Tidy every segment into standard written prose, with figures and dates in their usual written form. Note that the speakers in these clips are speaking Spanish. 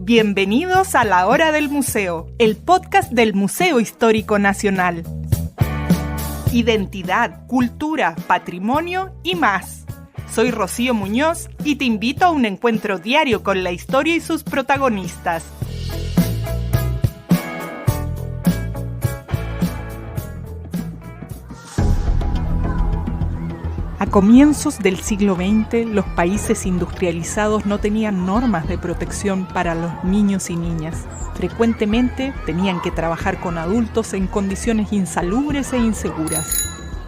Bienvenidos a La Hora del Museo, el podcast del Museo Histórico Nacional. Identidad, cultura, patrimonio y más. Soy Rocío Muñoz y te invito a un encuentro diario con la historia y sus protagonistas. A comienzos del siglo XX, los países industrializados no tenían normas de protección para los niños y niñas. Frecuentemente tenían que trabajar con adultos en condiciones insalubres e inseguras.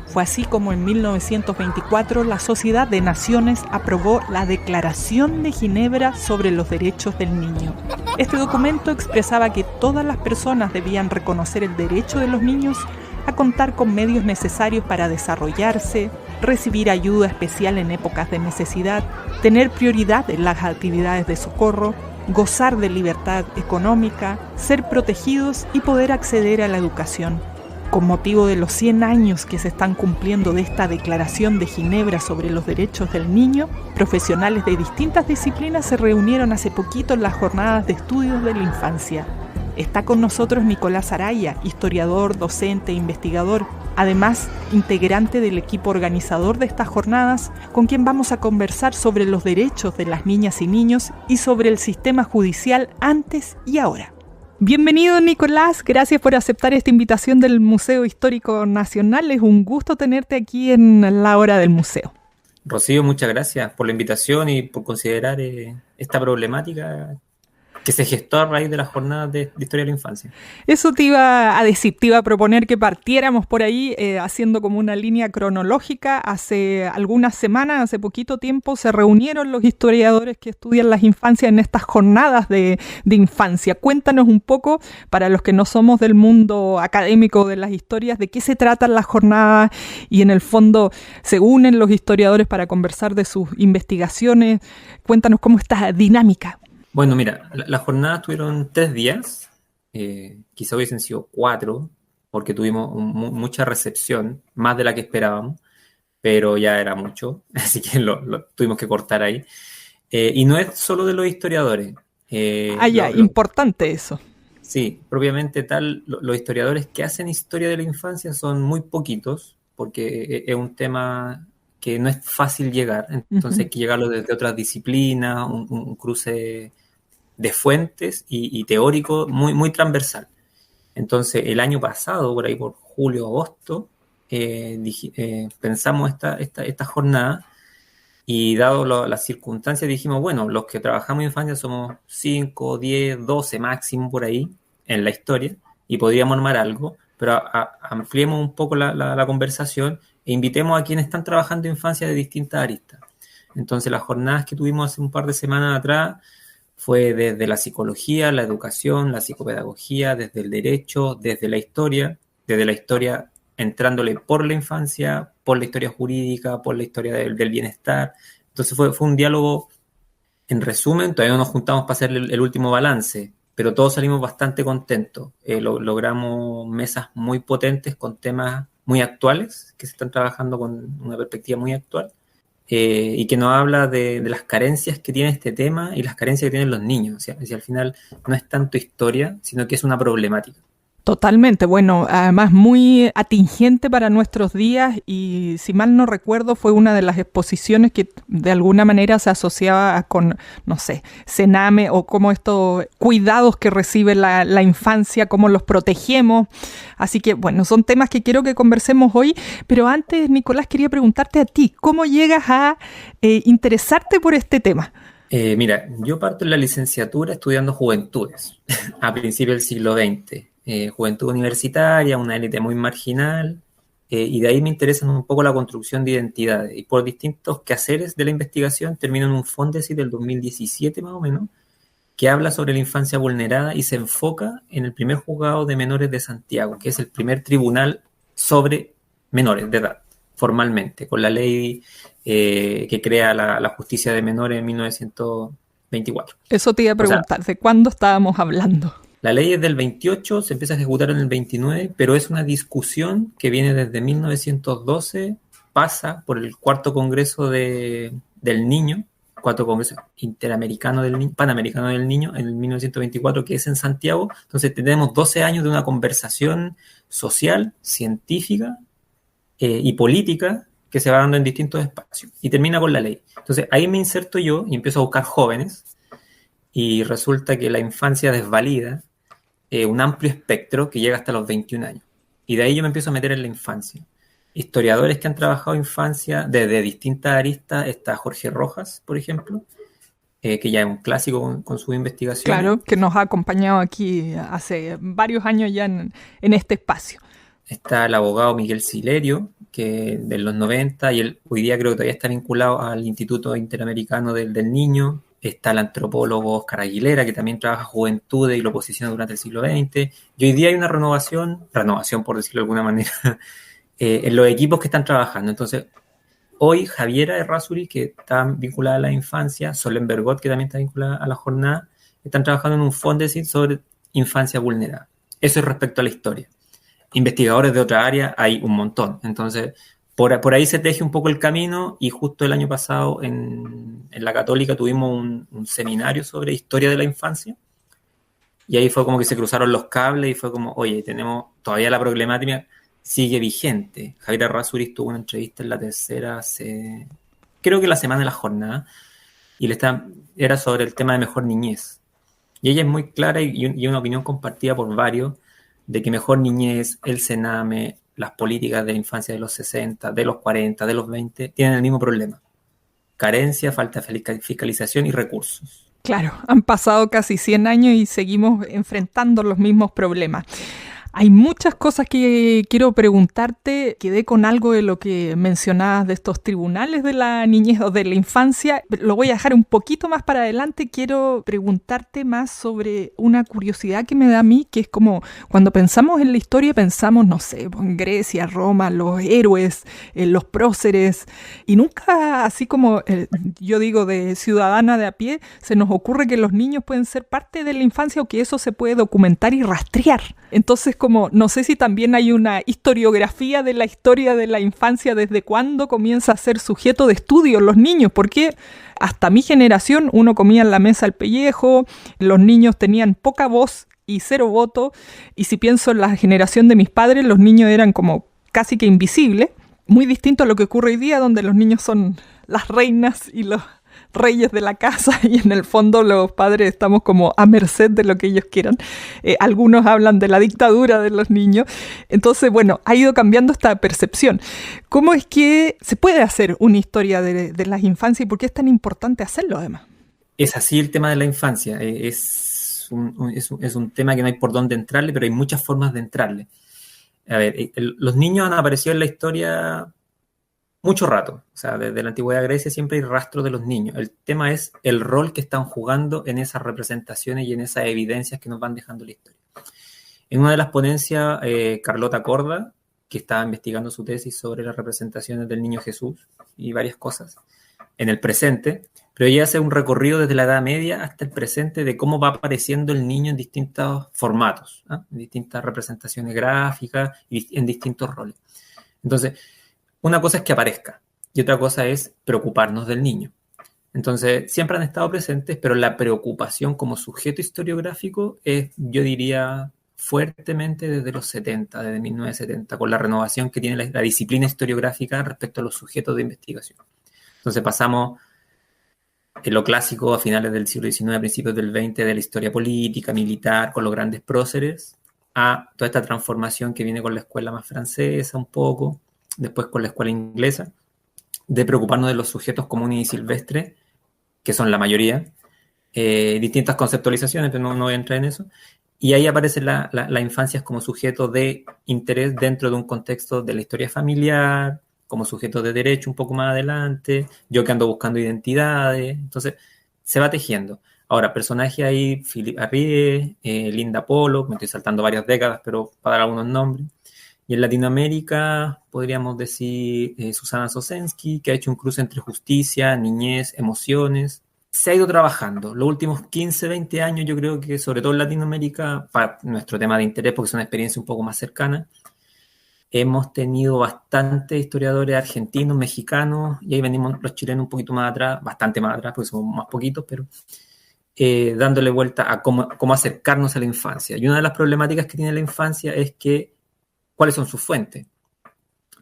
Fue así como en 1924 la Sociedad de Naciones aprobó la Declaración de Ginebra sobre los Derechos del Niño. Este documento expresaba que todas las personas debían reconocer el derecho de los niños a contar con medios necesarios para desarrollarse, recibir ayuda especial en épocas de necesidad, tener prioridad en las actividades de socorro, gozar de libertad económica, ser protegidos y poder acceder a la educación. Con motivo de los 100 años que se están cumpliendo de esta Declaración de Ginebra sobre los Derechos del Niño, profesionales de distintas disciplinas se reunieron hace poquito en las jornadas de estudios de la infancia. Está con nosotros Nicolás Araya, historiador, docente e investigador, además integrante del equipo organizador de estas jornadas, con quien vamos a conversar sobre los derechos de las niñas y niños y sobre el sistema judicial antes y ahora. Bienvenido, Nicolás, gracias por aceptar esta invitación del Museo Histórico Nacional. Es un gusto tenerte aquí en La Hora del Museo. Rocío, muchas gracias por la invitación y por considerar esta problemática que se gestó a raíz de las jornadas de Historia de la Infancia. Eso te iba a decir, te iba a proponer que partiéramos por ahí haciendo como una línea cronológica. Hace algunas semanas, hace poquito tiempo, se reunieron los historiadores que estudian las infancias en estas jornadas de infancia. Cuéntanos un poco, para los que no somos del mundo académico de las historias, de qué se tratan las jornadas y en el fondo se unen los historiadores para conversar de sus investigaciones. Cuéntanos cómo está esta dinámica. Bueno, mira, las jornadas tuvieron 3 días, quizá hubiesen sido 4, porque tuvimos mucha recepción, más de la que esperábamos, pero ya era mucho, así que lo tuvimos que cortar ahí. Y no es solo de los historiadores. Importante eso. Sí, propiamente tal, los historiadores que hacen historia de la infancia son muy poquitos, porque es un tema que no es fácil llegar, entonces hay que llegarlo desde otras disciplinas, un cruce de fuentes y teórico muy transversal. Entonces, el año pasado, por ahí por julio, agosto, pensamos esta jornada y dado las circunstancias dijimos, bueno, los que trabajamos en infancia somos 5, 10, 12 máximo por ahí en la historia y podríamos armar algo, pero ampliemos un poco la conversación e invitemos a quienes están trabajando en infancia de distintas aristas. Entonces, las jornadas que tuvimos hace un par de semanas atrás fue desde la psicología, la educación, la psicopedagogía, desde el derecho, desde la historia entrándole por la infancia, por la historia jurídica, por la historia del bienestar. Entonces fue un diálogo, en resumen, todavía no nos juntamos para hacer el último balance, pero todos salimos bastante contentos. Logramos mesas muy potentes con temas muy actuales, que se están trabajando con una perspectiva muy actual. Y que nos habla de las carencias que tiene este tema y las carencias que tienen los niños. O sea, al final no es tanto historia, sino que es una problemática. Totalmente, bueno, además muy atingente para nuestros días y si mal no recuerdo fue una de las exposiciones que de alguna manera se asociaba con, no sé, Sename o cómo estos cuidados que recibe la infancia, cómo los protegemos. Así que bueno, son temas que quiero que conversemos hoy, pero antes, Nicolás, quería preguntarte a ti, ¿cómo llegas a interesarte por este tema? Mira, yo parto en la licenciatura estudiando juventudes a principios del siglo XX. Juventud universitaria, una élite muy marginal, y de ahí me interesa un poco la construcción de identidades. Y por distintos quehaceres de la investigación termino en un Fondesit del 2017 más o menos, que habla sobre la infancia vulnerada y se enfoca en el primer juzgado de menores de Santiago, que es el primer tribunal sobre menores de edad, formalmente, con la ley que crea la justicia de menores en 1924. Eso te iba a preguntar, ¿de cuándo estábamos hablando? La ley es del 28, se empieza a ejecutar en el 29, pero es una discusión que viene desde 1912, pasa por el cuarto congreso del niño, cuarto Congreso Panamericano del Niño en 1924, que es en Santiago. Entonces tenemos 12 años de una conversación social, científica y política que se va dando en distintos espacios y termina con la ley. Entonces ahí me inserto yo y empiezo a buscar jóvenes y resulta que la infancia desvalida un amplio espectro que llega hasta los 21 años. Y de ahí yo me empiezo a meter en la infancia. Historiadores que han trabajado infancia desde distintas aristas, está Jorge Rojas, por ejemplo, que ya es un clásico con sus investigaciones. Claro, que nos ha acompañado aquí hace varios años ya en este espacio. Está el abogado Miguel Silerio, que de los 90, y él hoy día creo que todavía está vinculado al Instituto Interamericano del Niño. Está el antropólogo Oscar Aguilera, que también trabaja juventudes y la oposición durante el siglo XX. Y hoy día hay una renovación por decirlo de alguna manera, en los equipos que están trabajando. Entonces, hoy Javiera Errázuriz, que está vinculada a la infancia, Solén Bergot, que también está vinculada a la jornada, están trabajando en un Fondesit sobre infancia vulnerable. Eso es respecto a la historia. Investigadores de otra área hay un montón. Entonces, por ahí se teje un poco el camino y justo el año pasado en la Católica tuvimos un seminario sobre historia de la infancia y ahí fue como que se cruzaron los cables y fue como, oye, tenemos todavía la problemática sigue vigente. Javier Errázuriz tuvo una entrevista en la tercera creo que la semana de la jornada y era sobre el tema de mejor niñez. Y ella es muy clara y una opinión compartida por varios de que mejor niñez, el Sename, las políticas de la infancia de los 60, de los 40, de los 20, tienen el mismo problema. Carencia, falta de fiscalización y recursos. Claro, han pasado casi 100 años y seguimos enfrentando los mismos problemas. Hay muchas cosas que quiero preguntarte. Quedé con algo de lo que mencionabas de estos tribunales de la niñez o de la infancia. Lo voy a dejar un poquito más para adelante. Quiero preguntarte más sobre una curiosidad que me da a mí, que es como cuando pensamos en la historia, pensamos, no sé, en Grecia, Roma, los héroes, los próceres, y nunca así como yo digo de ciudadana de a pie, se nos ocurre que los niños pueden ser parte de la infancia o que eso se puede documentar y rastrear. Entonces, como no sé si también hay una historiografía de la historia de la infancia, desde cuándo comienza a ser sujeto de estudio los niños, porque hasta mi generación uno comía en la mesa el pellejo, los niños tenían poca voz y cero voto, y si pienso en la generación de mis padres, los niños eran como casi que invisibles, muy distinto a lo que ocurre hoy día, donde los niños son las reinas y los reyes de la casa y en el fondo los padres estamos como a merced de lo que ellos quieran. Algunos hablan de la dictadura de los niños. Entonces, bueno, ha ido cambiando esta percepción. ¿Cómo es que se puede hacer una historia de las infancias y por qué es tan importante hacerlo además? Es así el tema de la infancia. Es un tema que no hay por dónde entrarle, pero hay muchas formas de entrarle. A ver, los niños han aparecido en la historia mucho rato, o sea, desde la antigüedad Grecia siempre hay rastros de los niños. El tema es el rol que están jugando en esas representaciones y en esas evidencias que nos van dejando la historia. En una de las ponencias, Carlota Corda, que estaba investigando su tesis sobre las representaciones del niño Jesús y varias cosas en el presente, pero ella hace un recorrido desde la Edad Media hasta el presente de cómo va apareciendo el niño en distintos formatos, ¿eh? En distintas representaciones gráficas y en distintos roles. Entonces, una cosa es que aparezca y otra cosa es preocuparnos del niño. Entonces, siempre han estado presentes, pero la preocupación como sujeto historiográfico es, yo diría, fuertemente desde los 70, desde 1970, con la renovación que tiene la disciplina historiográfica respecto a los sujetos de investigación. Entonces pasamos en lo clásico a finales del siglo XIX, a principios del XX, de la historia política, militar, con los grandes próceres, a toda esta transformación que viene con la escuela más francesa un poco, después con la escuela inglesa, de preocuparnos de los sujetos comunes y silvestres, que son la mayoría, distintas conceptualizaciones, pero no voy a entrar en eso, y ahí aparece la infancia como sujeto de interés dentro de un contexto de la historia familiar, como sujeto de derecho un poco más adelante, yo que ando buscando identidades, entonces se va tejiendo. Ahora, personajes ahí, Philippe Arrié, Linda Pollock, me estoy saltando varias décadas, pero para dar algunos nombres. Y en Latinoamérica podríamos decir Susana Sosensky, que ha hecho un cruce entre justicia, niñez, emociones. Se ha ido trabajando. Los últimos 15, 20 años yo creo que sobre todo en Latinoamérica, para nuestro tema de interés, porque es una experiencia un poco más cercana, hemos tenido bastantes historiadores argentinos, mexicanos, y ahí venimos los chilenos un poquito más atrás, bastante más atrás, porque somos más poquitos, pero dándole vuelta a cómo acercarnos a la infancia. Y una de las problemáticas que tiene la infancia es que, ¿cuáles son sus fuentes?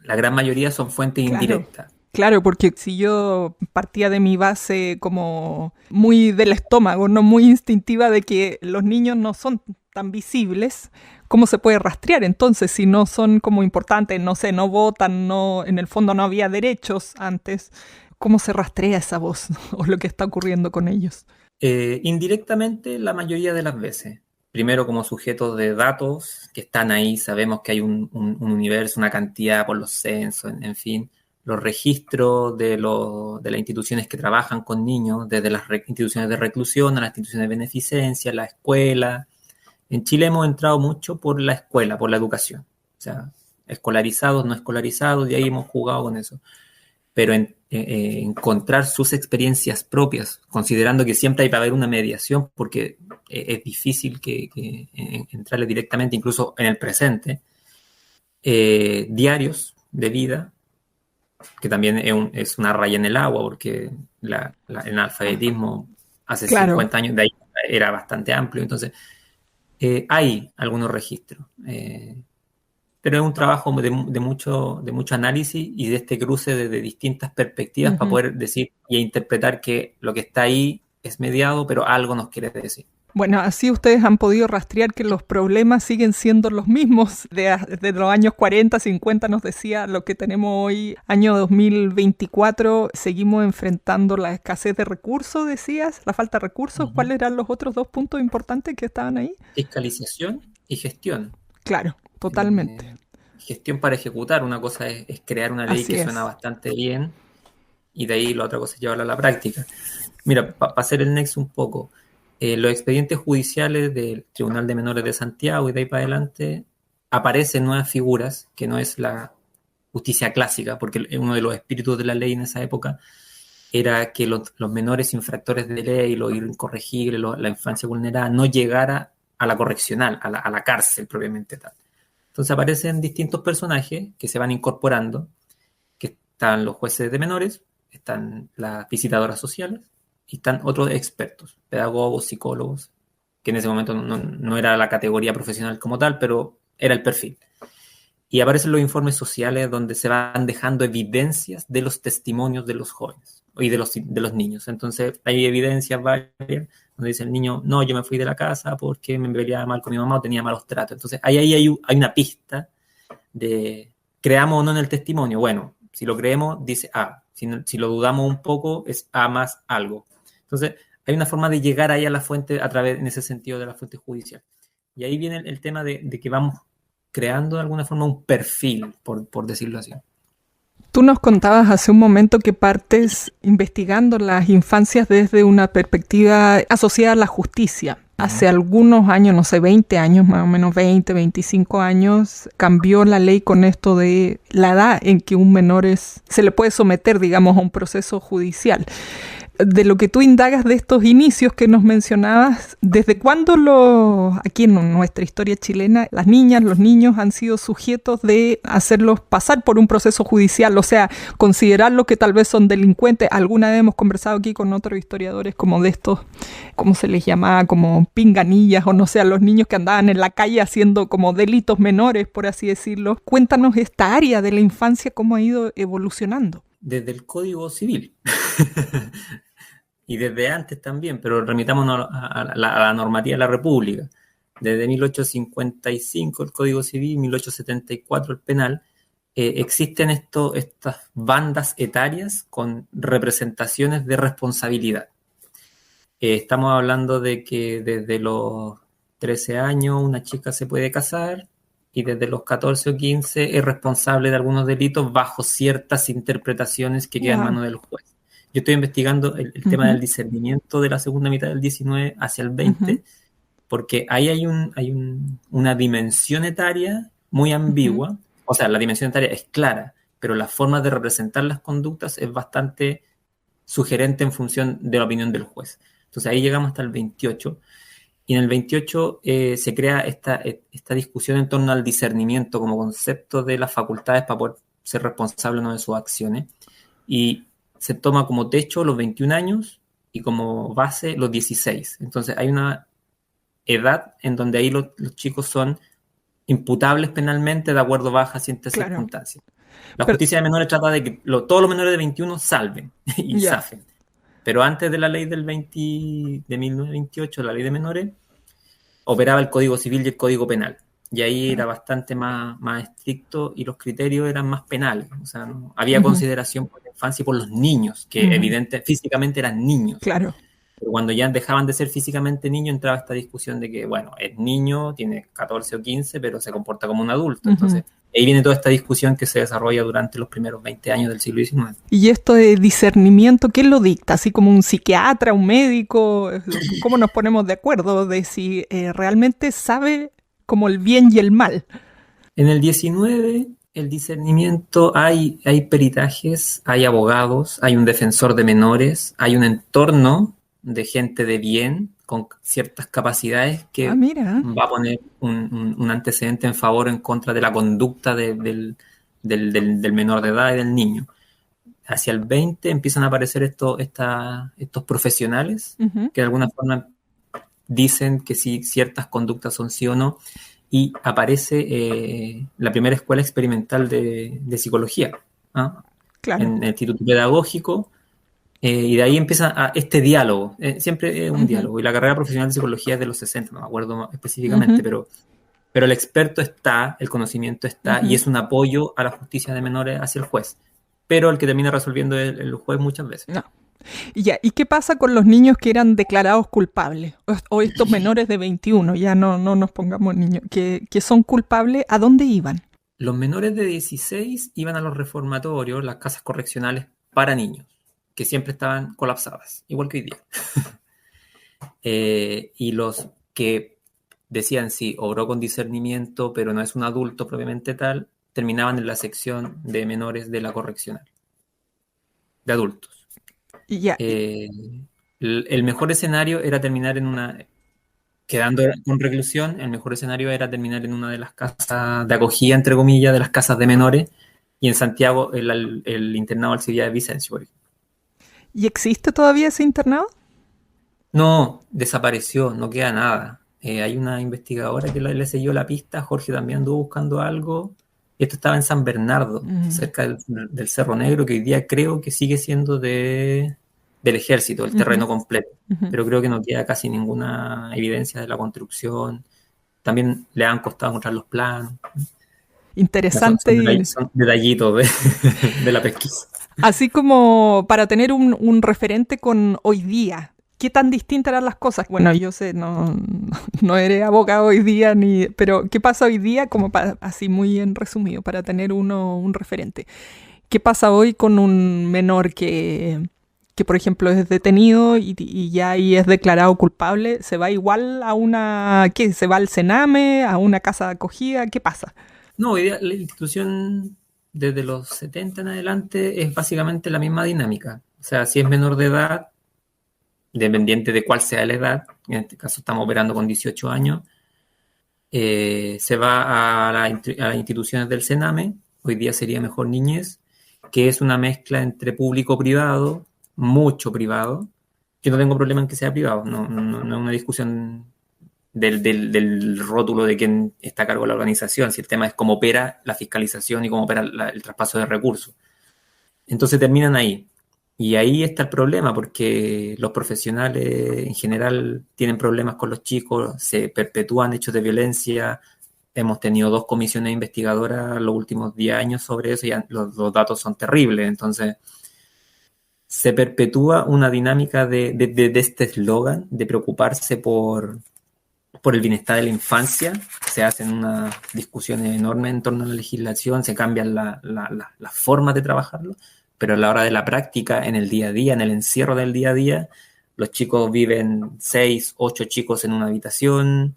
La gran mayoría son fuentes indirectas. Claro, porque si yo partía de mi base como muy del estómago, no muy instintiva de que los niños no son tan visibles, ¿cómo se puede rastrear entonces si no son como importantes? No sé, no votan, no, en el fondo no había derechos antes. ¿Cómo se rastrea esa voz o lo que está ocurriendo con ellos? Indirectamente, la mayoría de las veces. Primero, como sujetos de datos que están ahí, sabemos que hay un universo, una cantidad por los censos, en fin, los registros de las instituciones que trabajan con niños, desde las instituciones de reclusión a las instituciones de beneficencia, la escuela. En Chile hemos entrado mucho por la escuela, por la educación. O sea, escolarizados, no escolarizados, y ahí hemos jugado con eso. Pero encontrar sus experiencias propias, considerando que siempre hay para haber una mediación, porque es difícil entrarle directamente, incluso en el presente, diarios de vida, que también es una raya en el agua, porque el analfabetismo hace 50 años de ahí era bastante amplio, entonces hay algunos registros. Pero es un trabajo de mucho análisis y de este cruce de distintas perspectivas para poder decir y interpretar que lo que está ahí es mediado, pero algo nos quiere decir. Bueno, así ustedes han podido rastrear que los problemas siguen siendo los mismos de los años 40, 50, nos decía lo que tenemos hoy, año 2024, seguimos enfrentando la escasez de recursos, decías, la falta de recursos. ¿Cuáles eran los otros dos puntos importantes que estaban ahí? Fiscalización y gestión. Claro, totalmente. Gestión para ejecutar, una cosa es crear una ley que suena bastante bien y de ahí la otra cosa es llevarla a la práctica. Mira, para hacer el nexo un poco, los expedientes judiciales del Tribunal de Menores de Santiago y de ahí para adelante aparecen nuevas figuras, que no es la justicia clásica, porque uno de los espíritus de la ley en esa época era que los menores infractores de ley, los incorregibles, la infancia vulnerada, no llegara a la correccional, a la cárcel propiamente tal. Entonces aparecen distintos personajes que se van incorporando, que están los jueces de menores, están las visitadoras sociales, y están otros expertos, pedagogos, psicólogos, que en ese momento no era la categoría profesional como tal, pero era el perfil. Y aparecen los informes sociales donde se van dejando evidencias de los testimonios de los jóvenes y de los niños. Entonces hay evidencias varias donde dice el niño, no, yo me fui de la casa porque me peleaba mal con mi mamá o tenía malos tratos. Entonces ahí hay una pista de, ¿creamos o no en el testimonio? Bueno, si lo creemos, dice A. Si lo dudamos un poco, es A más algo. Entonces, hay una forma de llegar ahí a la fuente a través, en ese sentido, de la fuente judicial. Y ahí viene el tema de que vamos creando de alguna forma un perfil, por decirlo así. Tú nos contabas hace un momento que partes investigando las infancias desde una perspectiva asociada a la justicia. Hace algunos años, no sé, 20 años, más o menos 20, 25 años, cambió la ley con esto de la edad en que un menor se le puede someter, digamos, a un proceso judicial. De lo que tú indagas de estos inicios que nos mencionabas, ¿desde cuándo aquí en nuestra historia chilena, las niñas, los niños han sido sujetos de hacerlos pasar por un proceso judicial? O sea, considerarlos que tal vez son delincuentes. Alguna vez hemos conversado aquí con otros historiadores como de estos, ¿cómo se les llamaba? Como pinganillas o no sé, a los niños que andaban en la calle haciendo como delitos menores, por así decirlo. Cuéntanos esta área de la infancia, cómo ha ido evolucionando. Desde el Código Civil. Y desde antes también, pero remitámonos a la normativa de la República. Desde 1855 el Código Civil, 1874 el penal, existen estas bandas etarias con representaciones de responsabilidad. Estamos hablando de que desde los 13 años una chica se puede casar y desde los 14 o 15 es responsable de algunos delitos bajo ciertas interpretaciones que quedan en manos del juez. Yo estoy investigando el tema del discernimiento de la segunda mitad del 19 hacia el 20, porque ahí hay una dimensión etaria muy ambigua. O sea, la dimensión etaria es clara, pero la forma de representar las conductas es bastante sugerente en función de la opinión del juez. Entonces ahí llegamos hasta el 28. Y en el 28 se crea esta discusión en torno al discernimiento como concepto de las facultades para poder ser responsable o no de sus acciones. Y se toma como techo los 21 años y como base los 16. Entonces hay una edad en donde ahí los chicos son imputables penalmente de acuerdo a bajas ciertas Claro. circunstancias. La Pero, justicia de menores trata de que todos los menores de 21 salven y ya. zafen. Pero antes de la ley del 1928, la ley de menores, operaba el Código Civil y el Código Penal. Y ahí era bastante más estricto y los criterios eran más penales. O sea, no, había consideración por la infancia y por los niños, que evidentemente físicamente eran niños. Claro. Pero cuando ya dejaban de ser físicamente niños, entraba esta discusión de que, bueno, es niño, tiene 14 o 15, pero se comporta como un adulto. Entonces, ahí viene toda esta discusión que se desarrolla durante los primeros 20 años del siglo XIX. Y esto de discernimiento, ¿quién lo dicta? ¿Así como un psiquiatra, un médico? ¿Cómo nos ponemos de acuerdo de si realmente sabe como el bien y el mal? En el 19, el discernimiento, hay peritajes, hay abogados, hay un defensor de menores, hay un entorno de gente de bien con ciertas capacidades que Mira. va a poner un antecedente en favor o en contra de la conducta del menor de edad y del niño. Hacia el 20 empiezan a aparecer estos profesionales que de alguna forma dicen que si ciertas conductas son sí o no, y aparece la primera escuela experimental de psicología, ¿no? Claro. En el Instituto Pedagógico, y de ahí empieza este diálogo, siempre es un diálogo, y la carrera profesional de psicología es de los 60, no me acuerdo específicamente, pero el experto está, el conocimiento está, y es un apoyo a la justicia de menores hacia el juez, pero el que termina resolviendo es el juez muchas veces. No. ¿Y qué pasa con los niños que eran declarados culpables? O estos menores de 21, ya no nos pongamos niños, que son culpables, ¿a dónde iban? Los menores de 16 iban a los reformatorios, las casas correccionales para niños, que siempre estaban colapsadas, igual que hoy día. Y los que decían sí, obró con discernimiento, pero no es un adulto propiamente tal, terminaban en la sección de menores de la correccional, de adultos. Ya. El mejor escenario era terminar quedando con reclusión, el mejor escenario era terminar en una de las casas de acogida, entre comillas, de las casas de menores, y en Santiago el internado Alcibía de Vicencio, por ejemplo. ¿Y existe todavía ese internado? No, desapareció, no queda nada. Hay una investigadora que le siguió la pista, Jorge también anduvo buscando algo. Esto estaba en San Bernardo, cerca del Cerro Negro, que hoy día creo que sigue siendo del ejército, el terreno completo. Pero creo que no queda casi ninguna evidencia de la construcción. También le han costado encontrar los planos. Interesante. Son detallitos de la pesquisa. Así como para tener un referente con hoy día. ¿Qué tan distintas eran las cosas? Bueno, yo sé, no eres abogado hoy día, pero ¿qué pasa hoy día? Como así muy en resumido, para tener un referente. ¿Qué pasa hoy con un menor que por ejemplo, es detenido y ya ahí es declarado culpable? ¿Se va igual a ¿qué? ¿Se va al Sename, a una casa de acogida? ¿Qué pasa? No, hoy día la institución desde los 70 en adelante es básicamente la misma dinámica. O sea, si es menor de edad, dependiente de cuál sea la edad, en este caso estamos operando con 18 años, se va a las instituciones del Sename, hoy día sería Mejor Niñez, que es una mezcla entre público-privado, mucho privado. Yo no tengo problema en que sea privado, no es una discusión del rótulo de quién está a cargo de la organización, si el tema es cómo opera la fiscalización y cómo opera el traspaso de recursos. Entonces terminan ahí. Y ahí está el problema, porque los profesionales en general tienen problemas con los chicos, se perpetúan hechos de violencia. Hemos tenido 2 comisiones investigadoras los últimos 10 años sobre eso y los datos son terribles. Entonces, se perpetúa una dinámica de este eslogan, de preocuparse por el bienestar de la infancia. Se hacen unas discusiones enormes en torno a la legislación, se cambian las formas de trabajarlo, pero a la hora de la práctica, en el día a día, en el encierro del día a día, los chicos viven 6, 8 chicos en una habitación,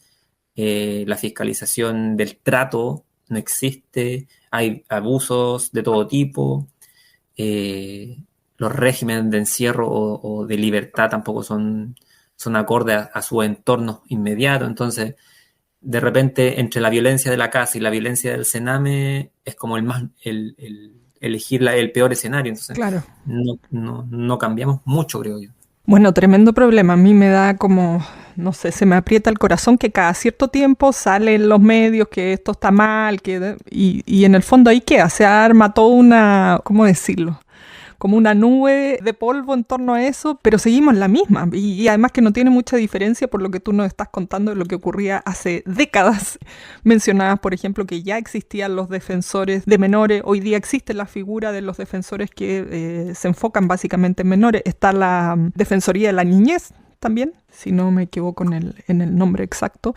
la fiscalización del trato no existe, hay abusos de todo tipo, los regímenes de encierro o de libertad tampoco son son acordes a su entorno inmediato. Entonces, de repente, entre la violencia de la casa y la violencia del cename, es como elegir el peor escenario. Entonces, Claro. no cambiamos mucho, creo yo. Bueno, tremendo problema. A mí me da como, no sé, se me aprieta el corazón que cada cierto tiempo salen los medios que esto está mal, y en el fondo ahí queda, se arma toda una, ¿cómo decirlo? Como una nube de polvo en torno a eso, pero seguimos la misma. Y además que no tiene mucha diferencia por lo que tú nos estás contando de lo que ocurría hace décadas. Mencionabas, por ejemplo, que ya existían los defensores de menores. Hoy día existe la figura de los defensores que se enfocan básicamente en menores. Está la Defensoría de la Niñez también, si no me equivoco en el nombre exacto.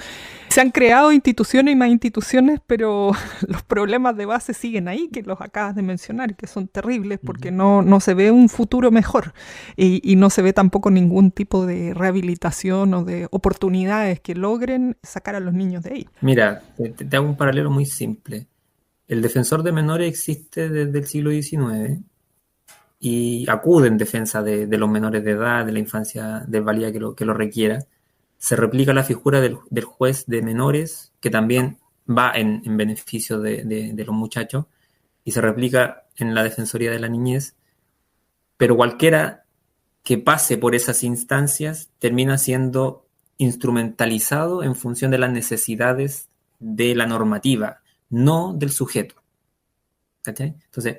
Se han creado instituciones y más instituciones, pero los problemas de base siguen ahí, que los acabas de mencionar, que son terribles porque no se ve un futuro mejor y no se ve tampoco ningún tipo de rehabilitación o de oportunidades que logren sacar a los niños de ahí. Mira, te hago un paralelo muy simple. El defensor de menores existe desde el siglo XIX y acude en defensa de los menores de edad, de la infancia desvalida que lo requiera. Se replica la figura del juez de menores, que también va en beneficio de los muchachos, y se replica en la Defensoría de la Niñez, pero cualquiera que pase por esas instancias termina siendo instrumentalizado en función de las necesidades de la normativa, no del sujeto. ¿Cachai? Entonces,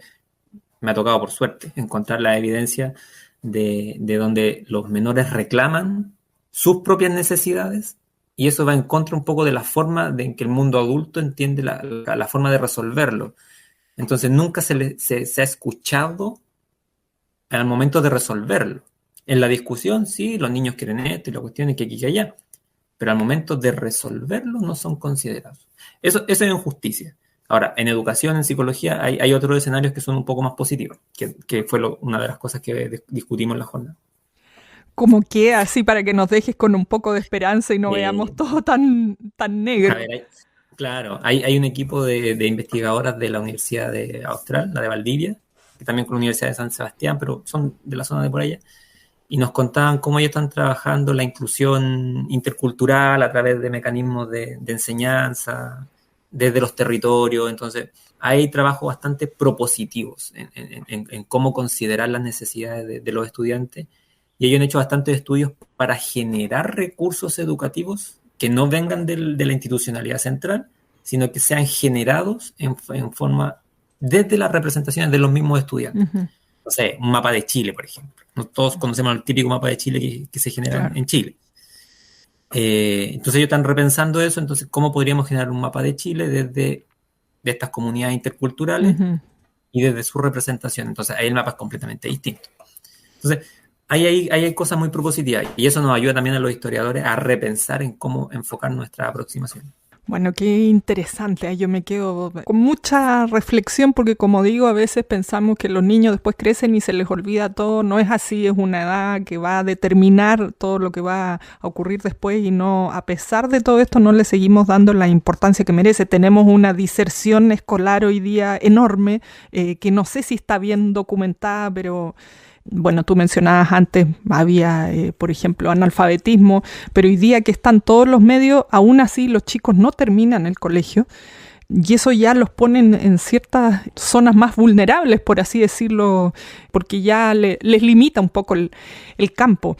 me ha tocado, por suerte, encontrar la evidencia de donde los menores reclaman sus propias necesidades, y eso va en contra un poco de la forma en que el mundo adulto entiende la forma de resolverlo. Entonces, nunca se ha escuchado al momento de resolverlo. En la discusión, sí, los niños quieren esto y la cuestión es que aquí y allá, pero al momento de resolverlo no son considerados. Eso es injusticia. Ahora, en educación, en psicología, hay otros escenarios que son un poco más positivos, que fue una de las cosas que discutimos en la jornada. Como que así para que nos dejes con un poco de esperanza y no veamos todo tan negro. A ver, claro, hay un equipo de investigadoras de la Universidad Austral, la de Valdivia, que también con la Universidad de San Sebastián, pero son de la zona de por allá, y nos contaban cómo ellos están trabajando la inclusión intercultural a través de mecanismos de enseñanza, desde los territorios. Entonces, hay trabajos bastante propositivos en cómo considerar las necesidades de los estudiantes, y ellos han hecho bastantes estudios para generar recursos educativos que no vengan de la institucionalidad central, sino que sean generados en forma desde las representaciones de los mismos estudiantes. Uh-huh. No sé, un mapa de Chile, por ejemplo. Todos conocemos el típico mapa de Chile que se genera Claro. en Chile. Entonces ellos están repensando eso. Entonces, ¿cómo podríamos generar un mapa de Chile de estas comunidades interculturales Uh-huh. y desde su representación? Entonces, ahí el mapa es completamente distinto. Entonces, ahí hay cosas muy propositivas, y eso nos ayuda también a los historiadores a repensar en cómo enfocar nuestra aproximación. Bueno, qué interesante. Yo me quedo con mucha reflexión porque, como digo, a veces pensamos que los niños después crecen y se les olvida todo. No es así, es una edad que va a determinar todo lo que va a ocurrir después, y no, a pesar de todo esto, no le seguimos dando la importancia que merece. Tenemos una diserción escolar hoy día enorme, que no sé si está bien documentada, pero... Bueno, tú mencionabas antes, había, por ejemplo, analfabetismo, pero hoy día que están todos los medios, aún así los chicos no terminan el colegio, y eso ya los pone en ciertas zonas más vulnerables, por así decirlo, porque ya les limita un poco el campo.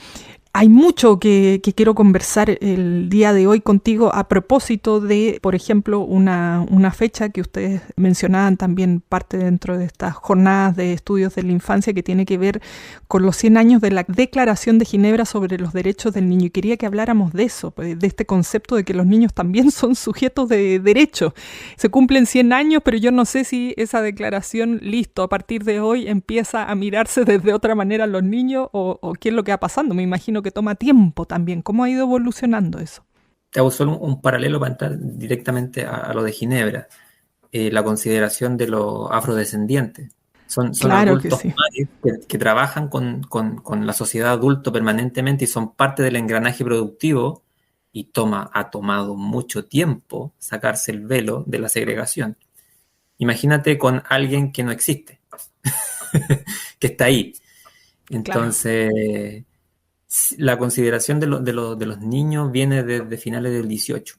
Hay mucho que quiero conversar el día de hoy contigo a propósito de, por ejemplo, una fecha que ustedes mencionaban también, parte dentro de estas jornadas de estudios de la infancia, que tiene que ver con los 100 años de la Declaración de Ginebra sobre los derechos del niño. Y quería que habláramos de eso, de este concepto de que los niños también son sujetos de derechos. Se cumplen 100 años, pero yo no sé si esa declaración, listo, a partir de hoy empieza a mirarse desde otra manera a los niños, o qué es lo que va pasando. Me imagino que toma tiempo también. ¿Cómo ha ido evolucionando eso? Te hago solo un paralelo para entrar directamente a lo de Ginebra. La consideración de los afrodescendientes. Son Claro adultos que sí. que trabajan con la sociedad adulto permanentemente y son parte del engranaje productivo, y ha tomado mucho tiempo sacarse el velo de la segregación. Imagínate con alguien que no existe, que está ahí. Entonces... Claro. La consideración de los niños viene desde finales del 18,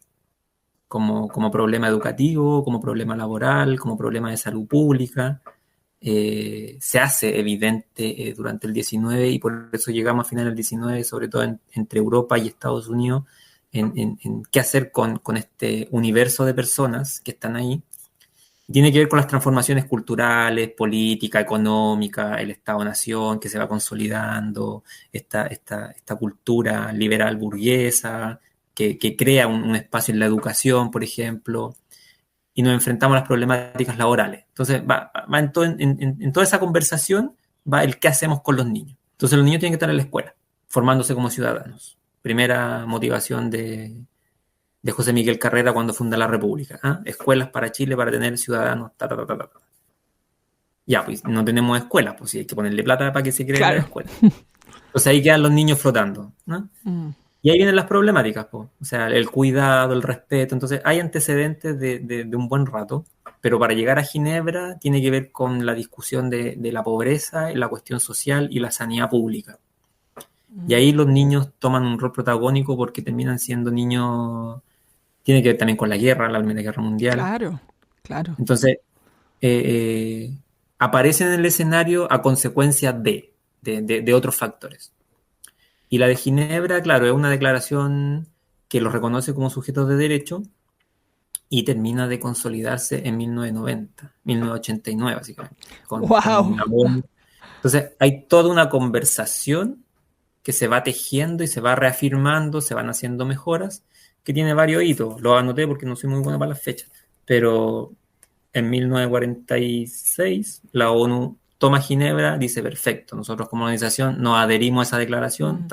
como problema educativo, como problema laboral, como problema de salud pública. Se hace evidente durante el 19 y por eso llegamos a finales del 19, sobre todo entre Europa y Estados Unidos, en qué hacer con este universo de personas que están ahí. Tiene que ver con las transformaciones culturales, política, económica, el Estado-nación que se va consolidando, esta cultura liberal burguesa que crea un espacio en la educación, por ejemplo, y nos enfrentamos a las problemáticas laborales. Entonces, va en toda esa conversación va el qué hacemos con los niños. Entonces, los niños tienen que estar en la escuela, formándose como ciudadanos. Primera motivación de José Miguel Carrera cuando funda la República. Escuelas para Chile para tener ciudadanos. Ya, pues no tenemos escuelas, pues sí, hay que ponerle plata para que se creen las escuelas. Entonces ahí quedan los niños flotando, ¿no? Y ahí vienen las problemáticas, pues. O sea, el cuidado, el respeto. Entonces hay antecedentes de un buen rato, pero para llegar a Ginebra tiene que ver con la discusión de la pobreza, la cuestión social y la sanidad pública. Y ahí los niños toman un rol protagónico porque terminan siendo niños. Tiene que ver también con la guerra, la Primera Guerra Mundial. Claro. Entonces, aparecen en el escenario a consecuencia de otros factores. Y la de Ginebra, claro, es una declaración que los reconoce como sujetos de derecho y termina de consolidarse en 1990, 1989, básicamente. ¡Wow! Entonces, hay toda una conversación que se va tejiendo y se va reafirmando, se van haciendo mejoras, que tiene varios hitos. Lo anoté porque no soy muy bueno para las fechas, pero en 1946 la ONU toma Ginebra, dice perfecto, nosotros como organización nos adherimos a esa declaración,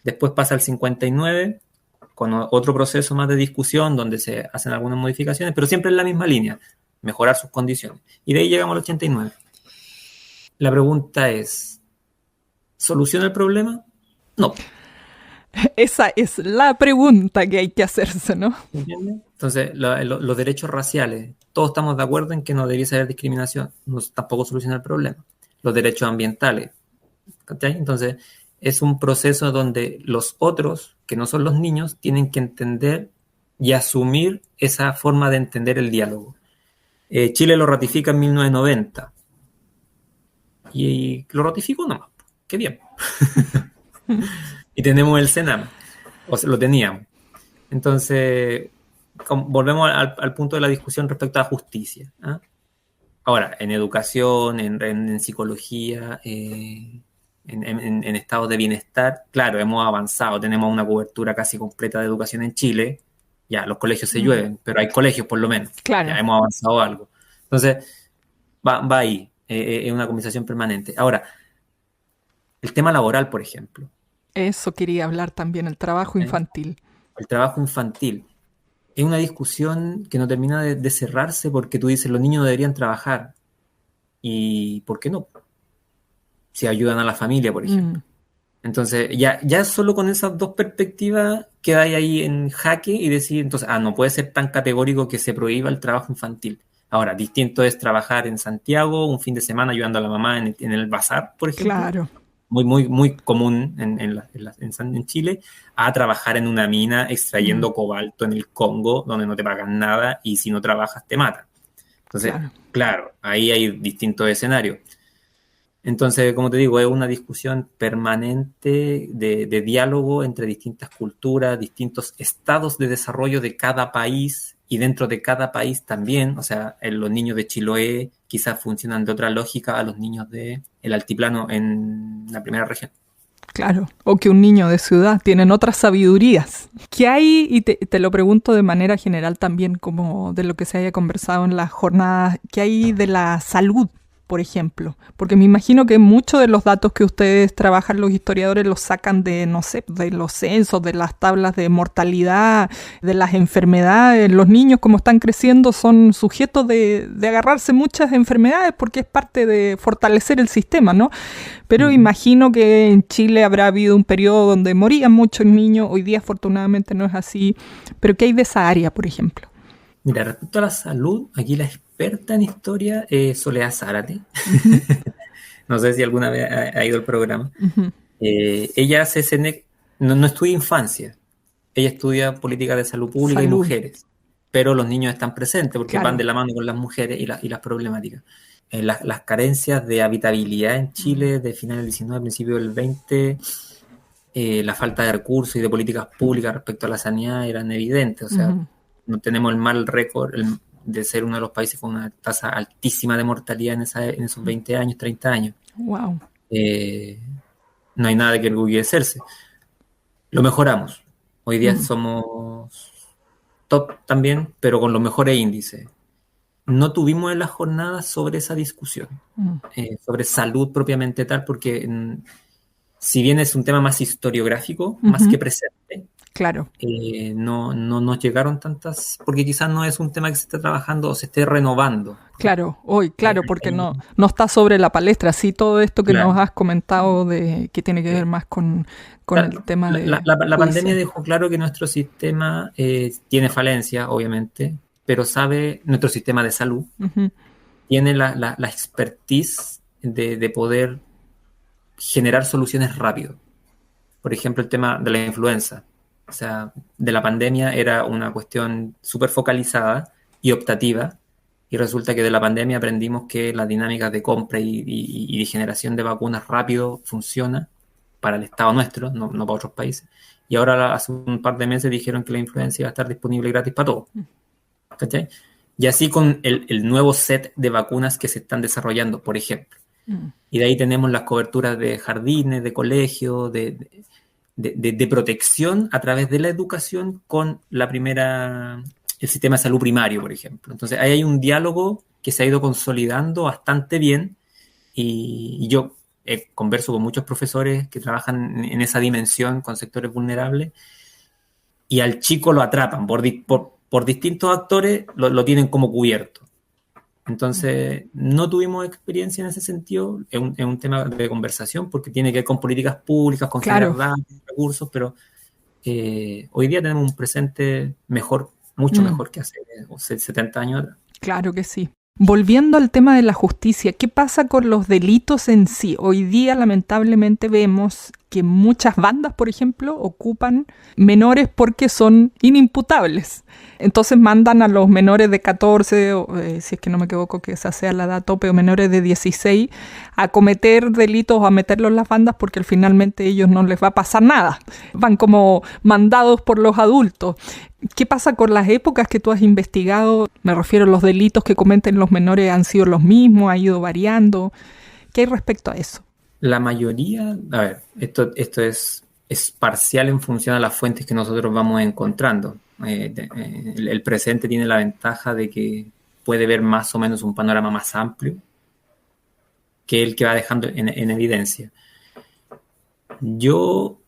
Después pasa el 59 con otro proceso más de discusión donde se hacen algunas modificaciones, pero siempre en la misma línea, mejorar sus condiciones. Y de ahí llegamos al 89. La pregunta es, ¿soluciona el problema? No. Esa es la pregunta que hay que hacerse, ¿no? ¿Entiendes? Entonces, los derechos raciales, todos estamos de acuerdo en que no debería haber discriminación, tampoco soluciona el problema. Los derechos ambientales, ¿cachai? Entonces, es un proceso donde los otros, que no son los niños, tienen que entender y asumir esa forma de entender el diálogo. Chile lo ratifica en 1990 y lo ratificó nomás. Qué bien. Y tenemos el Senam, o sea, lo teníamos. Entonces, volvemos al punto de la discusión respecto a la justicia. Ahora, en educación, en psicología, en estados de bienestar, claro, hemos avanzado, tenemos una cobertura casi completa de educación en Chile. Ya, los colegios se llueven, pero hay colegios por lo menos. Claro. Ya hemos avanzado algo. Entonces, va ahí, es una conversación permanente. Ahora, el tema laboral, por ejemplo. Eso quería hablar también, el trabajo infantil. El trabajo infantil. Es una discusión que no termina de cerrarse porque tú dices, los niños deberían trabajar. ¿Y por qué no? Si ayudan a la familia, por ejemplo. Entonces, ya solo con esas dos perspectivas quedáis ahí en jaque y decir, entonces, no puede ser tan categórico que se prohíba el trabajo infantil. Ahora, distinto es trabajar en Santiago un fin de semana ayudando a la mamá en el bazar, por ejemplo. Claro. Muy común en Chile, a trabajar en una mina extrayendo cobalto en el Congo, donde no te pagan nada y si no trabajas te matan. Entonces, claro, ahí hay distintos escenarios. Entonces, como te digo, es una discusión permanente de diálogo entre distintas culturas, distintos estados de desarrollo de cada país y dentro de cada país también. O sea, los niños de Chiloé quizás funcionan de otra lógica a los niños del altiplano en la primera región. Claro, o que un niño de ciudad tienen otras sabidurías. ¿Qué hay, y te lo pregunto de manera general también, como de lo que se haya conversado en las jornadas, qué hay de la salud, por ejemplo? Porque me imagino que muchos de los datos que ustedes trabajan, los historiadores, los sacan de, no sé, de los censos, de las tablas de mortalidad, de las enfermedades. Los niños, como están creciendo, son sujetos de agarrarse muchas enfermedades porque es parte de fortalecer el sistema, ¿no? Pero imagino que en Chile habrá habido un periodo donde morían muchos niños. Hoy día, afortunadamente, no es así. ¿Pero qué hay de esa área, por ejemplo? Mira, respecto a la salud, aquí la experta en historia es Soledad Zárate. No sé si alguna vez ha ido al programa. Ella hace no estudia infancia, ella estudia política de salud pública y Salud, mujeres, pero los niños están presentes porque van claro. de la mano con las mujeres y las problemáticas. Las carencias de habitabilidad en Chile de finales del 19, principio del 20, la falta de recursos y de políticas públicas respecto a la sanidad eran evidentes. O sea, Ujú. no tenemos el mal récord de ser uno de los países con una tasa altísima de mortalidad en esos 20 años, 30 años. Wow. Eh, no hay nada de que orgullecerse. Lo mejoramos. Hoy día Mm, somos top también, pero con los mejores índices. No tuvimos en la jornada sobre esa discusión, mm. sobre salud propiamente tal, porque si bien es un tema más historiográfico, más Ujú. que presente, Claro, no nos llegaron tantas, porque quizás no es un tema que se esté trabajando o se esté renovando. claro, hoy, Hay- claro, porque hay- no está sobre la palestra. Sí, todo esto que nos claro. has comentado de que tiene que ver más con el tema de La pandemia judicial. dejó claro que nuestro sistema tiene falencias, obviamente, pero nuestro sistema de salud Ujú. tiene la expertise de poder generar soluciones rápido. Por ejemplo, el tema de la influenza. O sea, de la pandemia era una cuestión súper focalizada y optativa, y resulta que de la pandemia aprendimos que las dinámicas de compra y de generación de vacunas rápido funciona para el Estado nuestro, no para otros países. Y ahora hace un par de meses dijeron que la influencia iba a estar disponible gratis para todos. ¿Cachai? Y así con el nuevo set de vacunas que se están desarrollando, por ejemplo. Mm. Y de ahí tenemos las coberturas de jardines, de colegios, de protección a través de la educación con el sistema de salud primario, por ejemplo. Entonces, ahí hay un diálogo que se ha ido consolidando bastante bien y yo converso con muchos profesores que trabajan en esa dimensión con sectores vulnerables y al chico lo atrapan por distintos actores, lo tienen como cubierto. Entonces, no tuvimos experiencia en ese sentido, es un tema de conversación porque tiene que ver con políticas públicas, con generar Claro. datos, recursos, pero hoy día tenemos un presente mejor, mucho Mm. mejor que hace 70 años atrás. Claro que sí. Volviendo al tema de la justicia, ¿qué pasa con los delitos en sí? Hoy día lamentablemente vemos que muchas bandas, por ejemplo, ocupan menores porque son inimputables. Entonces mandan a los menores de 14, o, si es que no me equivoco que esa sea la edad tope, o menores de 16, a cometer delitos o a meterlos en las bandas porque finalmente a ellos no les va a pasar nada. Van como mandados por los adultos. ¿Qué pasa con las épocas que tú has investigado? Me refiero a los delitos que cometen los menores, ¿han sido los mismos? ¿Ha ido variando? ¿Qué hay respecto a eso? La mayoría, a ver, esto es parcial en función a las fuentes que nosotros vamos encontrando. El presente tiene la ventaja de que puede ver más o menos un panorama más amplio que el que va dejando en evidencia. Yo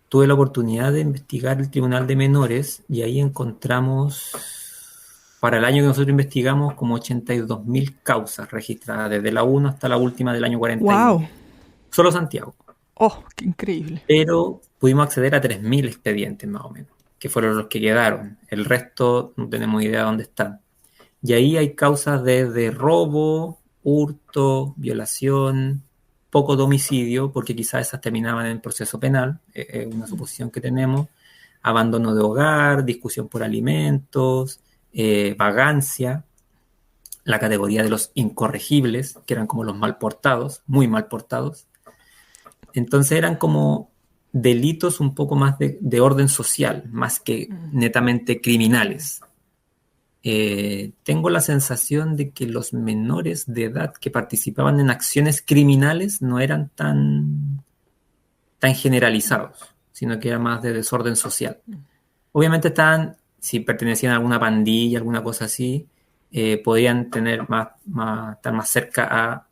tuve la oportunidad de investigar el Tribunal de Menores y ahí encontramos, para el año que nosotros investigamos, como 82.000 causas registradas, desde la 1 hasta la última del año 42. ¡Wow! Solo Santiago. ¡Oh, qué increíble! Pero pudimos acceder a 3.000 expedientes más o menos, que fueron los que quedaron. El resto no tenemos idea de dónde están. Y ahí hay causas desde robo, hurto, violación, poco de homicidio, porque quizás esas terminaban en el proceso penal, es una suposición que tenemos, abandono de hogar, discusión por alimentos, vagancia, la categoría de los incorregibles, que eran como los mal portados, muy mal portados. Entonces eran como delitos un poco más de orden social, más que netamente criminales. Tengo la sensación de que los menores de edad que participaban en acciones criminales no eran tan generalizados, sino que era más de desorden social. Obviamente si pertenecían a alguna pandilla, alguna cosa así, podían tener estar más cerca a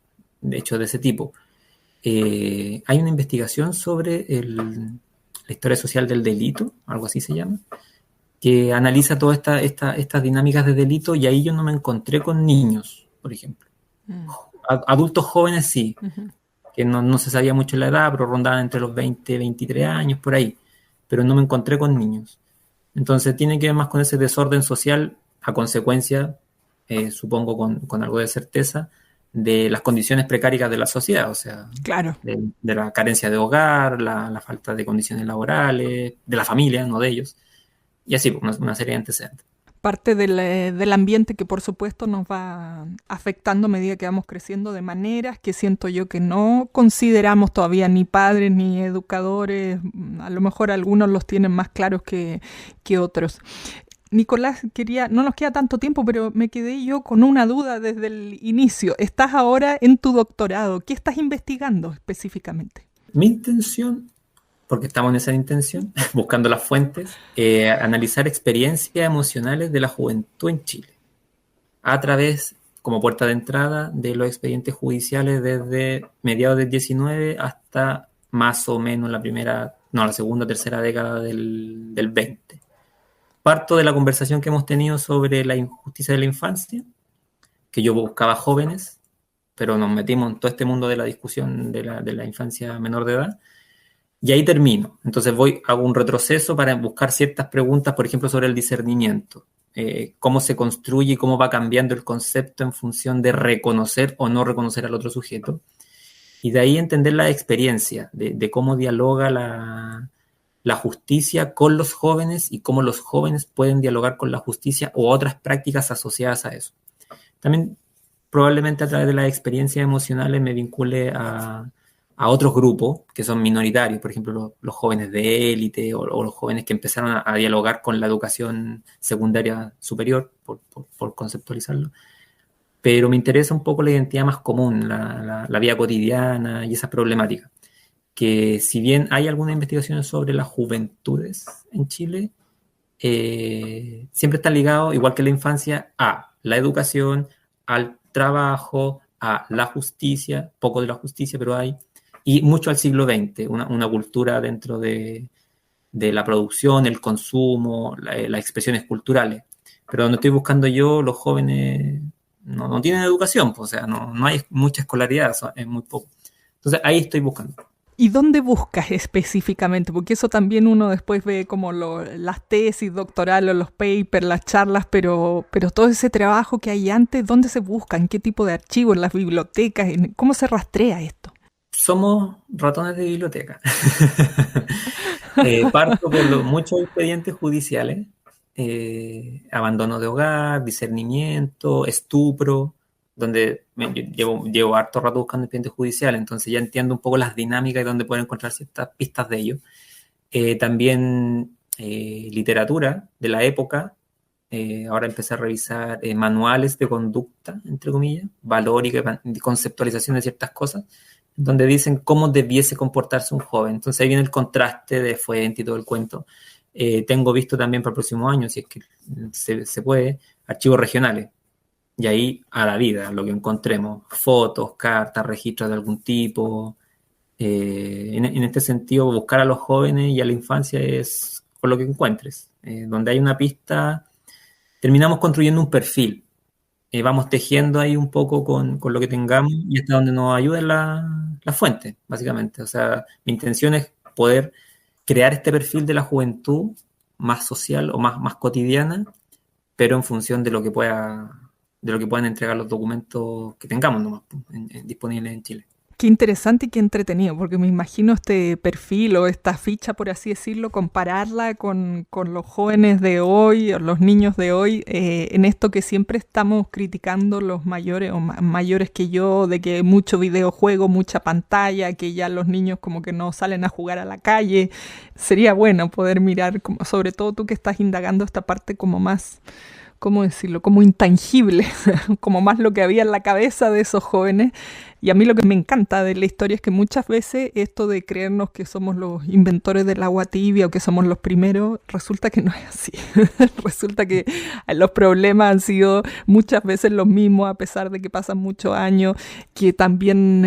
hechos de ese tipo. Hay una investigación sobre la historia social del delito, algo así se llama, que analiza todas estas dinámicas de delito y ahí yo no me encontré con niños, por ejemplo. Adultos jóvenes sí, que no se sabía mucho la edad, pero rondaban entre los 20 y 23 años, por ahí, pero no me encontré con niños. Entonces tiene que ver más con ese desorden social, a consecuencia, supongo con algo de certeza, de las condiciones precarias de la sociedad, o sea, Claro. de la carencia de hogar, la falta de condiciones laborales, de la familia, no de ellos, y así, pues, una serie de antecedentes. Parte del ambiente que por supuesto nos va afectando a medida que vamos creciendo de maneras que siento yo que no consideramos todavía ni padres ni educadores, a lo mejor algunos los tienen más claros que otros. Nicolás, no nos queda tanto tiempo, pero me quedé yo con una duda desde el inicio. Estás ahora en tu doctorado. ¿Qué estás investigando específicamente? Mi intención, porque estamos en esa intención, buscando las fuentes, analizar experiencias emocionales de la juventud en Chile, a través, como puerta de entrada, de los expedientes judiciales desde mediados del 19 hasta más o menos la segunda o tercera década del 20. Parto de la conversación que hemos tenido sobre la injusticia de la infancia, que yo buscaba jóvenes, pero nos metimos en todo este mundo de la discusión de la infancia menor de edad, y ahí termino. Entonces hago un retroceso para buscar ciertas preguntas, por ejemplo, sobre el discernimiento. Cómo se construye y cómo va cambiando el concepto en función de reconocer o no reconocer al otro sujeto. Y de ahí entender la experiencia, de cómo dialoga la justicia con los jóvenes y cómo los jóvenes pueden dialogar con la justicia o otras prácticas asociadas a eso. También probablemente a través de las experiencias emocionales me vincule a otros grupos que son minoritarios, por ejemplo, los jóvenes de élite o los jóvenes que empezaron a dialogar con la educación secundaria superior, por conceptualizarlo. Pero me interesa un poco la identidad más común, la vida cotidiana y esa problemática. Que si bien hay algunas investigaciones sobre las juventudes en Chile, siempre están ligados, igual que la infancia, a la educación, al trabajo, a la justicia, poco de la justicia, pero hay, y mucho al siglo XX, una cultura dentro de la producción, el consumo, las expresiones culturales. Pero donde estoy buscando yo, los jóvenes no tienen educación, pues, o sea, no hay mucha escolaridad, es muy poco. Entonces ahí estoy buscando. ¿Y dónde buscas específicamente? Porque eso también uno después ve como las tesis doctorales, los papers, las charlas, pero todo ese trabajo que hay antes, ¿dónde se busca? ¿En qué tipo de archivos? ¿En las bibliotecas? ¿Cómo se rastrea esto? Somos ratones de biblioteca. Parto por muchos expedientes judiciales, abandono de hogar, discernimiento, estupro, donde llevo harto rato buscando expedientes judiciales, entonces ya entiendo un poco las dinámicas y dónde puedo encontrar ciertas pistas de ello. También literatura de la época. Ahora empecé a revisar manuales de conducta, entre comillas, valórica y conceptualización de ciertas cosas, donde dicen cómo debiese comportarse un joven. Entonces ahí viene el contraste de fuente y todo el cuento. Tengo visto también para el próximo año, si es que se puede, archivos regionales. Y ahí a la vida, lo que encontremos, fotos, cartas, registros de algún tipo. En este sentido, buscar a los jóvenes y a la infancia es con lo que encuentres. Donde hay una pista, terminamos construyendo un perfil. Vamos tejiendo ahí un poco con lo que tengamos y hasta donde nos ayuden la fuente, básicamente. O sea, mi intención es poder crear este perfil de la juventud más social o más cotidiana, pero en función de lo que puedan entregar los documentos que tengamos nomás, disponibles en Chile. Qué interesante y qué entretenido, porque me imagino este perfil o esta ficha, por así decirlo, compararla con los jóvenes de hoy o los niños de hoy, en esto que siempre estamos criticando los mayores o mayores que yo, de que mucho videojuego, mucha pantalla, que ya los niños como que no salen a jugar a la calle. Sería bueno poder mirar, sobre todo tú que estás indagando esta parte como más, ¿cómo decirlo?, como intangible, como más lo que había en la cabeza de esos jóvenes. Y a mí lo que me encanta de la historia es que muchas veces esto de creernos que somos los inventores del agua tibia o que somos los primeros, resulta que no es así. Resulta que los problemas han sido muchas veces los mismos a pesar de que pasan muchos años, que también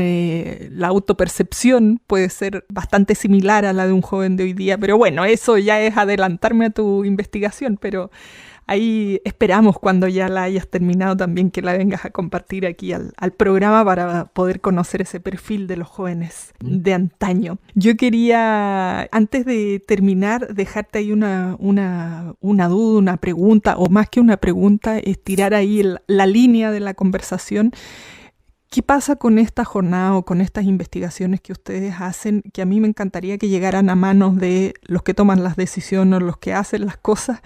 la autopercepción puede ser bastante similar a la de un joven de hoy día. Pero bueno, eso ya es adelantarme a tu investigación, pero ahí esperamos cuando ya la hayas terminado también que la vengas a compartir aquí al programa para poder conocer ese perfil de los jóvenes de antaño. Yo quería, antes de terminar, dejarte ahí una duda, una pregunta, o más que una pregunta, estirar ahí la línea de la conversación. ¿Qué pasa con esta jornada o con estas investigaciones que ustedes hacen, que a mí me encantaría que llegaran a manos de los que toman las decisiones o los que hacen las cosas?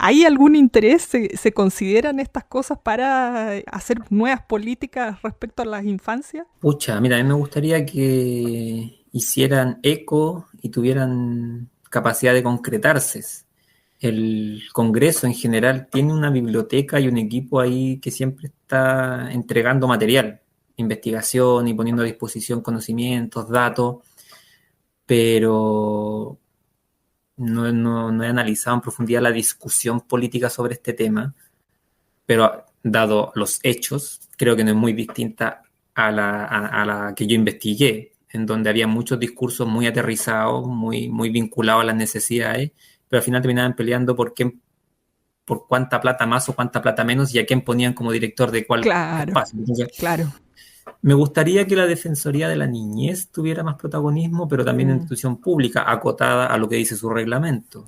¿Hay algún interés? ¿Se consideran estas cosas para hacer nuevas políticas respecto a las infancias? Pucha, mira, a mí me gustaría que hicieran eco y tuvieran capacidad de concretarse. El Congreso en general tiene una biblioteca y un equipo ahí que siempre está entregando material, investigación y poniendo a disposición conocimientos, datos, pero no he analizado en profundidad la discusión política sobre este tema, pero dado los hechos, creo que no es muy distinta a la que yo investigué, en donde había muchos discursos muy aterrizados, muy vinculados a las necesidades, pero al final terminaban peleando por cuánta plata más o cuánta plata menos y a quién ponían como director de cuál espacio. Entonces, claro. Me gustaría que la Defensoría de la Niñez tuviera más protagonismo, pero también una institución pública acotada a lo que dice su reglamento.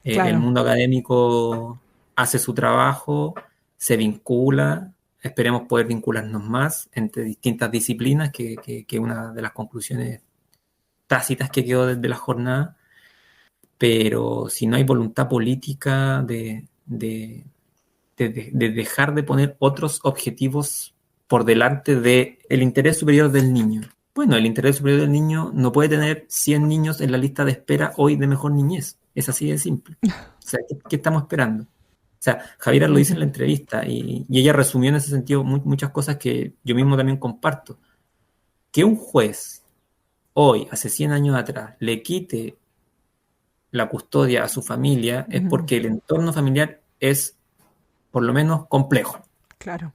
Claro. El mundo académico hace su trabajo, se vincula, esperemos poder vincularnos más entre distintas disciplinas, que una de las conclusiones tácitas que quedó desde la jornada. Pero si no hay voluntad política de dejar de poner otros objetivos por delante del interés superior del niño. Bueno, el interés superior del niño no puede tener 100 niños en la lista de espera hoy de mejor niñez. Es así de simple. O sea, ¿qué estamos esperando? O sea, Javiera lo dice en la entrevista y ella resumió en ese sentido muchas cosas que yo mismo también comparto. Que un juez hoy, hace 100 años atrás, le quite la custodia a su familia es porque el entorno familiar es por lo menos complejo. Claro.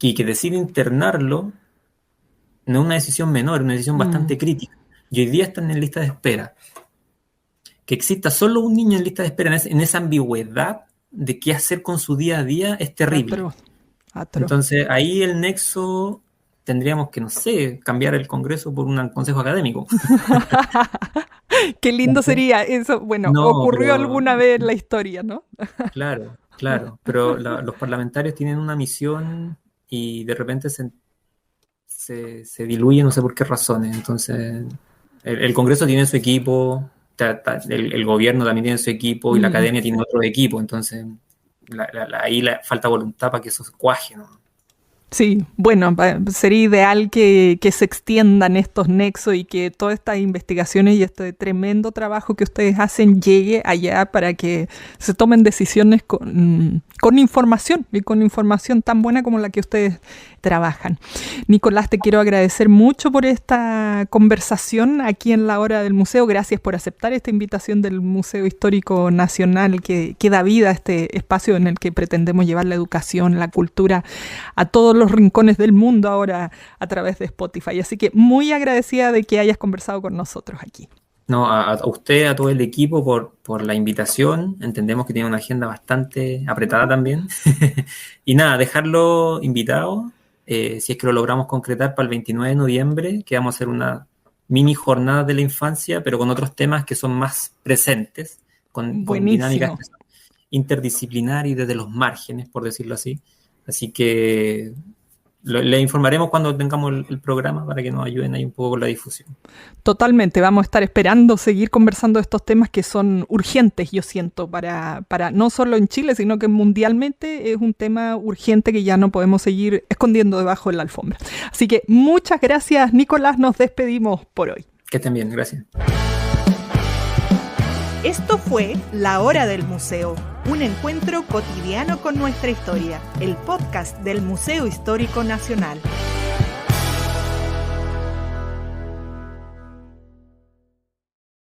Y que decide internarlo no es una decisión menor, es una decisión bastante crítica. Y hoy día están en lista de espera. Que exista solo un niño en lista de espera en esa ambigüedad de qué hacer con su día a día es terrible. Atro. Entonces ahí el nexo tendríamos que, no sé, cambiar el Congreso por un consejo académico. Qué lindo sería eso. Bueno, ocurrió alguna vez en la historia, ¿no? Claro. Pero los parlamentarios tienen una misión y de repente se diluye, no sé por qué razones. Entonces, el Congreso tiene su equipo, el gobierno también tiene su equipo y la academia tiene otro equipo. Entonces, ahí falta voluntad para que eso se cuaje, ¿no? Sí, bueno, sería ideal que se extiendan estos nexos y que todas estas investigaciones y este tremendo trabajo que ustedes hacen llegue allá para que se tomen decisiones con información y con información tan buena como la que ustedes trabajan. Nicolás, te quiero agradecer mucho por esta conversación aquí en La Hora del Museo. Gracias por aceptar esta invitación del Museo Histórico Nacional que da vida a este espacio en el que pretendemos llevar la educación, la cultura a todos los rincones del mundo ahora a través de Spotify. Así que muy agradecida de que hayas conversado con nosotros aquí. No, a usted, a todo el equipo por la invitación. Entendemos que tiene una agenda bastante apretada también. Y nada, dejarlo invitado, si es que lo logramos concretar para el 29 de noviembre, que vamos a hacer una mini jornada de la infancia, pero con otros temas que son más presentes, con dinámicas interdisciplinarias y desde los márgenes, por decirlo así. Así que le informaremos cuando tengamos el programa para que nos ayuden ahí un poco con la difusión. Totalmente, vamos a estar esperando seguir conversando de estos temas que son urgentes, yo siento, para no solo en Chile, sino que mundialmente es un tema urgente que ya no podemos seguir escondiendo debajo de la alfombra. Así que muchas gracias, Nicolás, nos despedimos por hoy. Que estén bien, gracias. Esto fue La Hora del Museo, un encuentro cotidiano con nuestra historia, el podcast del Museo Histórico Nacional.